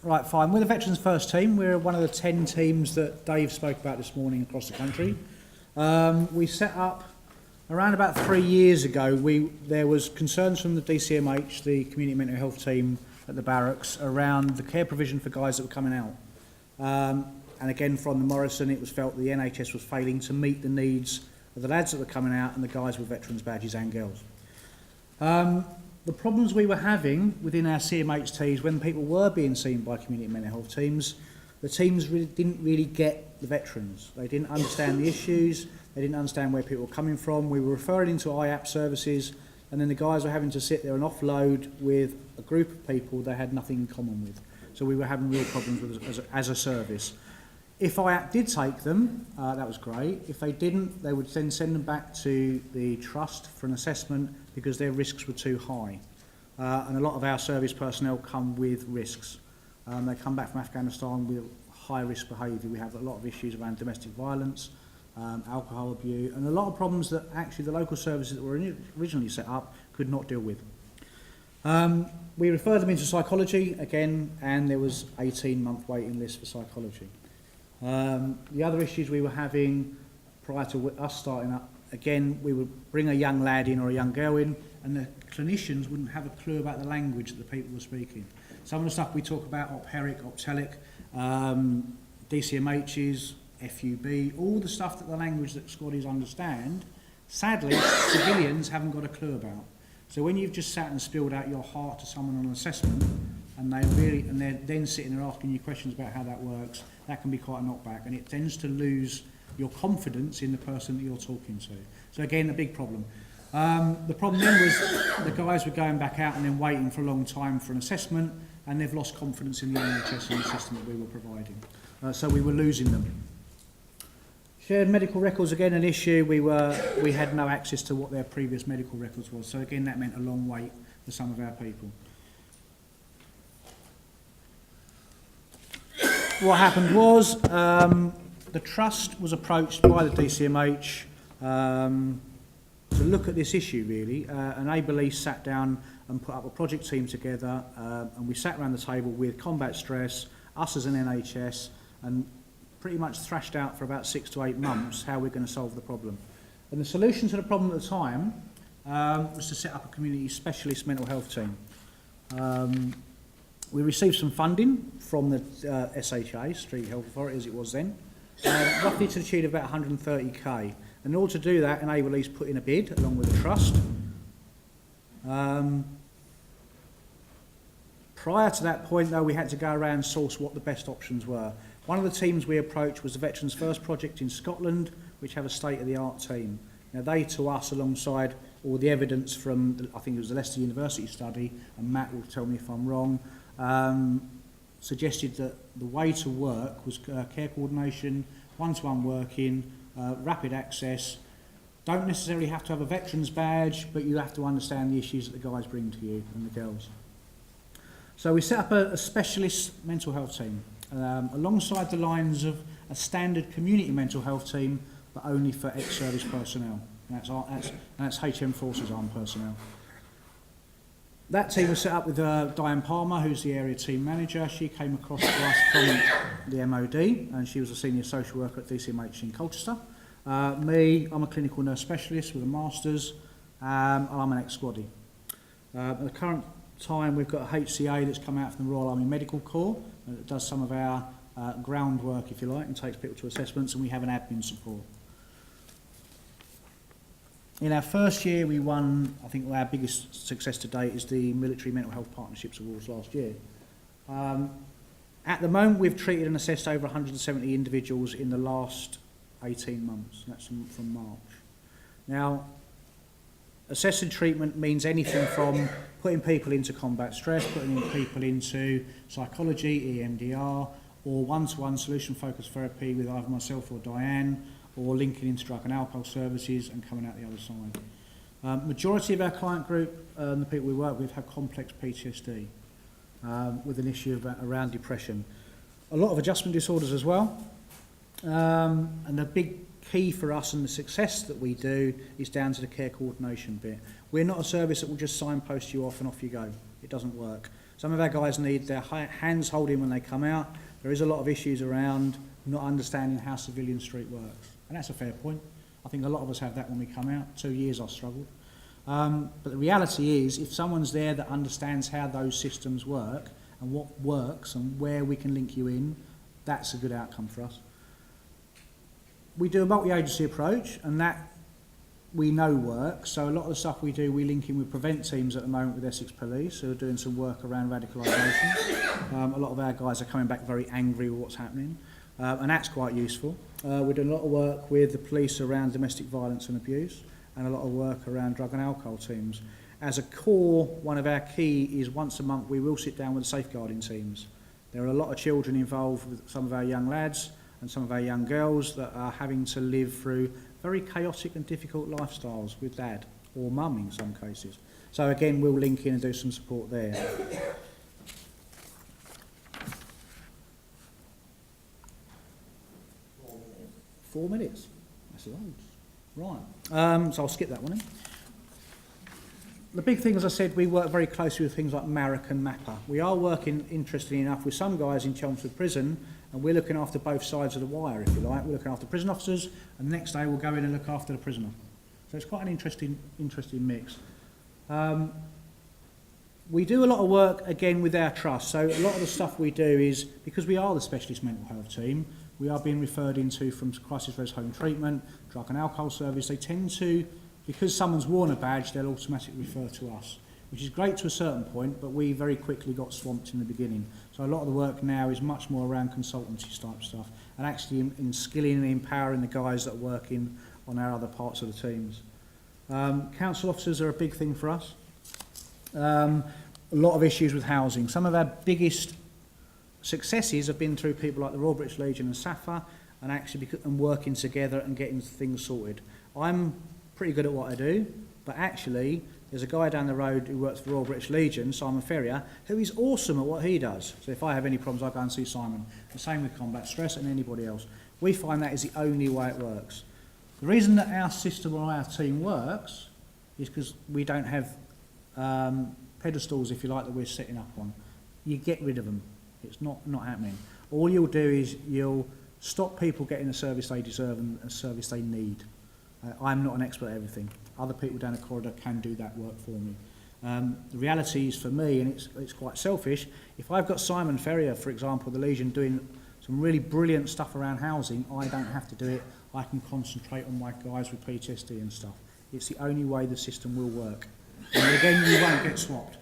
Right, fine. We're the Veterans First team. We're one of the 10 teams that Dave spoke about this morning across the country. We set up around about 3 years ago. There was concerns from the DCMH, the Community Mental Health team at the barracks, around the care provision for guys that were coming out. And again, from the Morrison, it was felt the NHS was failing to meet the needs of the lads that were coming out and the guys with veterans badges and girls. The problems we were having within our CMHTs when people were being seen by community mental health teams, the teams didn't really get the veterans. They didn't understand the issues, they didn't understand where people were coming from. We were referring into IAP services, and then the guys were having to sit there and offload with a group of people they had nothing in common with. So we were having real problems with as a service. If IAP did take them, that was great. If they didn't, they would then send them back to the trust for an assessment because their risks were too high. And a lot of our service personnel come with risks. They come back from Afghanistan with high risk behaviour. We have a lot of issues around domestic violence, alcohol abuse, and a lot of problems that actually the local services that were originally set up could not deal with. We referred them into psychology again, and there was 18-month waiting list for psychology. The other issues we were having prior to us starting up, again, we would bring a young lad in or a young girl in, and the clinicians wouldn't have a clue about the language that the people were speaking. Some of the stuff we talk about, OPHERIC, OPTELIC, DCMHs, FUB, all the stuff that the language that Scotties understand, sadly, civilians haven't got a clue about. So when you've just sat and spilled out your heart to someone on an assessment, and they're then sitting there asking you questions about how that works, that can be quite a knockback, and it tends to lose your confidence in the person that you're talking to. So again, a big problem. The problem then was the guys were going back out and then waiting for a long time for an assessment, and they've lost confidence in the NHS and the system that we were providing. So we were losing them. Shared medical records, again an issue. We had no access to what their previous medical records was. So again, that meant a long wait for some of our people. What happened was the trust was approached by the DCMH to look at this issue really, and Abel sat down and put up a project team together, and we sat around the table with Combat Stress, us as an NHS, and pretty much thrashed out for about 6 to 8 months how we're going to solve the problem. And the solution to the problem at the time was to set up a community specialist mental health team. We received some funding from the SHA, Street Health Authority as it was then, roughly to the tune of about 130k. And in order to do that, Enable East put in a bid along with the trust. Prior to that point though, we had to go around and source what the best options were. One of the teams we approached was the Veterans First project in Scotland, which have a state-of-the-art team. Now they to us, alongside all the evidence from, I think it was the Leicester University study, and Matt will tell me if I'm wrong, suggested that the way to work was care coordination, one-to-one working, rapid access. Don't necessarily have to have a veterans badge, but you have to understand the issues that the guys bring to you and the girls. So we set up a specialist mental health team, alongside the lines of a standard community mental health team, but only for ex-service personnel. That's HM Forces Armed personnel. That team was set up with Diane Palmer, who's the area team manager. She came across to us from the MOD, and she was a senior social worker at DCMH in Colchester. Me, I'm a clinical nurse specialist with a master's, and I'm an ex-squaddie. At the current time, we've got a HCA that's come out from the Royal Army Medical Corps that does some of our groundwork, if you like, and takes people to assessments, and we have an admin support. In our first year, we won, I think our biggest success to date is the Military Mental Health Partnerships Awards last year. At the moment, we've treated and assessed over 170 individuals in the last 18 months. That's from March. Now, assessing treatment means anything from putting people into combat stress, putting people into psychology, EMDR, or one-to-one solution-focused therapy with either myself or Diane, or linking into drug and alcohol services and coming out the other side. Majority of our client group and the people we work with have complex PTSD with an issue around depression. A lot of adjustment disorders as well. And the big key for us and the success that we do is down to the care coordination bit. We're not a service that will just signpost you off and off you go. It doesn't work. Some of our guys need their hands holding when they come out. There is a lot of issues around not understanding how civilian street works, and that's a fair point. I think a lot of us have that when we come out. 2 years I've struggled. But the reality is, if someone's there that understands how those systems work and what works and where we can link you in, that's a good outcome for us. We do a multi-agency approach, and that we know works. So a lot of the stuff we do, we link in with prevent teams at the moment with Essex Police, who are doing some work around radicalisation. A lot of our guys are coming back very angry with what's happening, and that's quite useful. We're doing a lot of work with the police around domestic violence and abuse, and a lot of work around drug and alcohol teams. As a core, one of our key is once a month we will sit down with the safeguarding teams. There are a lot of children involved with some of our young lads and some of our young girls that are having to live through very chaotic and difficult lifestyles with dad or mum in some cases. So again, we'll link in and do some support there. 4 minutes. That's loads. Right. So I'll skip that one in. The big thing, as I said, we work very closely with things like Marek and MAPA. We are working, interestingly enough, with some guys in Chelmsford Prison, and we're looking after both sides of the wire, if you like. We're looking after prison officers, and the next day we'll go in and look after the prisoner. So it's quite an interesting mix. We do a lot of work, again, with our trust. So a lot of the stuff we do is, because we are the specialist mental health team, we are being referred into from crisis res home treatment, drug and alcohol service. They tend to, because someone's worn a badge, they'll automatically refer to us, which is great to a certain point, but we very quickly got swamped in the beginning. So a lot of the work now is much more around consultancy type stuff, and actually in skilling and empowering the guys that are working on our other parts of the teams. Council officers are a big thing for us. A lot of issues with housing. Some of our biggest successes have been through people like the Royal British Legion and SAFA, and actually working together and getting things sorted. I'm pretty good at what I do, but actually there's a guy down the road who works for the Royal British Legion, Simon Ferrier, who is awesome at what he does. So if I have any problems, I go and see Simon. The same with combat stress and anybody else. We find that is the only way it works. The reason that our system or our team works is because we don't have pedestals, if you like, that we're setting up on. You get rid of them. It's not happening. All you'll do is you'll stop people getting the service they deserve and the service they need. I'm not an expert at everything. Other people down the corridor can do that work for me. The reality is for me, and it's quite selfish, if I've got Simon Ferrier, for example, the Legion, doing some really brilliant stuff around housing, I don't have to do it. I can concentrate on my guys with PTSD and stuff. It's the only way the system will work. And again, you won't get swamped.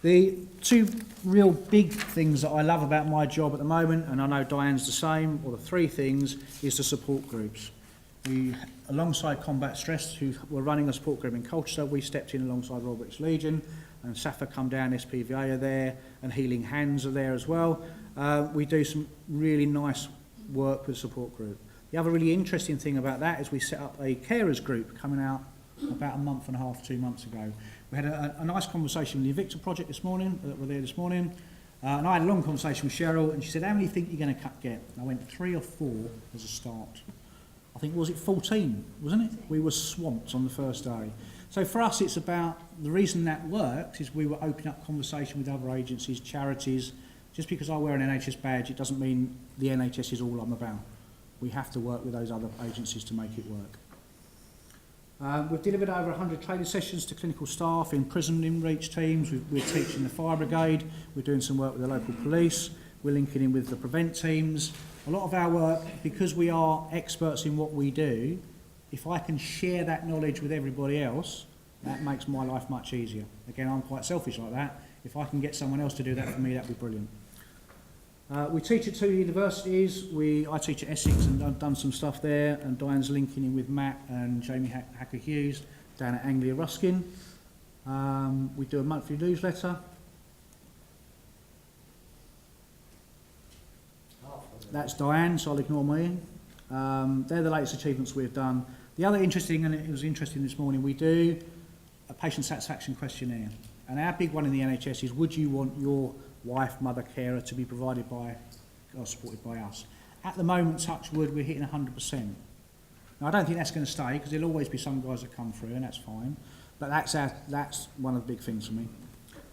The two real big things that I love about my job at the moment, and I know Diane's the same, or the three things, is the support groups. We, alongside Combat Stress, who were running a support group in Colchester, we stepped in alongside Royal British Legion, and SAFA come down, SPVA are there, and Healing Hands are there as well. We do some really nice work with the support group. The other really interesting thing about that is we set up a carers group coming out about a month and a half, 2 months ago. We had a nice conversation with the Evictor Project this morning, that were there this morning, and I had a long conversation with Cheryl, and she said, how many do you think you're going to get? And I went 3 or 4 as a start. I think, was it 14, wasn't it? We were swamped on the first day. So for us, it's about, the reason that works is we were opening up conversation with other agencies, charities. Just because I wear an NHS badge, it doesn't mean the NHS is all I'm about. We have to work with those other agencies to make it work. We've delivered over 100 training sessions to clinical staff in prison in-reach teams. We're teaching the fire brigade. We're doing some work with the local police. We're linking in with the prevent teams. A lot of our work, because we are experts in what we do, if I can share that knowledge with everybody else, that makes my life much easier. Again, I'm quite selfish like that. If I can get someone else to do that for me, that'd be brilliant. We teach at 2 universities. I teach at Essex and I've done some stuff there, and Diane's linking in with Matt and Jamie Hacker-Hughes down at Anglia Ruskin. We do a monthly newsletter. That's Diane, so I'll ignore me. They're the latest achievements we've done. The other interesting, and it was interesting this morning, we do a patient satisfaction questionnaire. And our big one in the NHS is, would you want your wife, mother, carer to be provided by or supported by us? At the moment, touch wood, we're hitting 100%. Now, I don't think that's going to stay, because there'll always be some guys that come through, and that's fine. But that's one of the big things for me.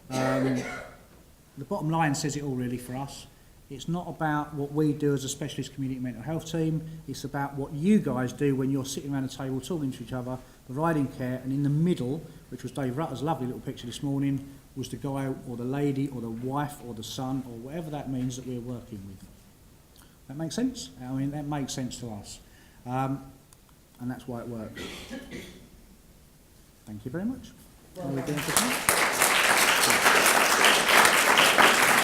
The bottom line says it all really for us. It's not about what we do as a specialist community mental health team. It's about what you guys do when you're sitting around a table talking to each other, providing care, and in the middle, which was Dave Rutter's lovely little picture this morning, was the guy or the lady or the wife or the son or whatever that means that we're working with. That makes sense? I mean, that makes sense to us. And that's why it works. Thank you very much. Are we doing for time?